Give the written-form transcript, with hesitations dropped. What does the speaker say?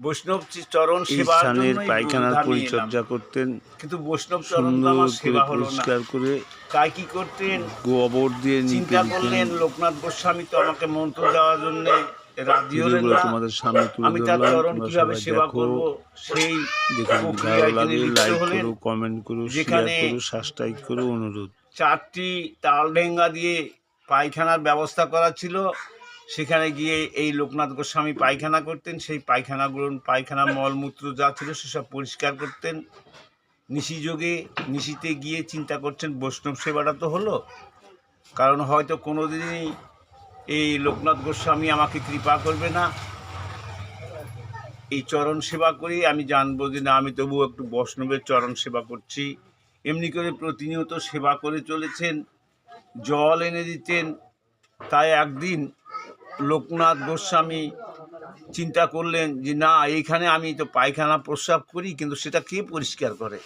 বৈষ্ণব চরণ সেবার স্থানের জন্যই পায়খানার ধামে এলাম। পরিচর্যা করতেন, কিন্তু বৈষ্ণব চরণ তো সুন্দর আমার করে সেবা হলো না। পরিষ্কার করে তাই কি করতেন, গোবর দিয়ে নিপে চিন্তা দিতেন। করলেন লোকনাথ গোস্বামী তো আমাকে মন্ত্র দেওয়ার জন্য রাজি হলেন ভিডিওগুলো না, তোমাদের সামনে তুলে আমি তার ধরলাম, চরণ তোমরা কিভাবে সবাই সেবা দেখো। করব সেই দেখে যদি ভালো প্রক্রিয়ায় তিনি লাগে লিপ্ত লাইক হলেন। করো, কমেন্ট করো, শেয়ার যেখানে করো, সাবস্ক্রাইব করো, অনুরোধ। 4টি তালডেঙ্গা দিয়ে পায়খানার ব্যবস্থা করা ছিল। সেখানে গিয়ে এই লোকনাথ গোস্বামী পায়খানা করতেন। সেই পায়খানা মলমূত্র যা ছিল সেসব পরিষ্কার করতেন। নিশিতে গিয়ে চিন্তা করছেন বৈষ্ণব সেবাটা তো হলো, কারণ হয়তো কোনোদিনই এই লোকনাথ গোস্বামী আমাকে কৃপা করবে না। এই চরণ সেবা করি আমি জানবো যে না, আমি তবুও একটু বৈষ্ণবের চরণ সেবা করছি। এমনি করে প্রতিনিয়ত সেবা করে চলেছেন, জল এনে দিতেন। তাই একদিন লোকনাথ গোস্বামী চিন্তা করলেন যে না, এইখানে আমি তো পায়খানা প্রস্রাব করি, কিন্তু সেটা কে পরিষ্কার করে?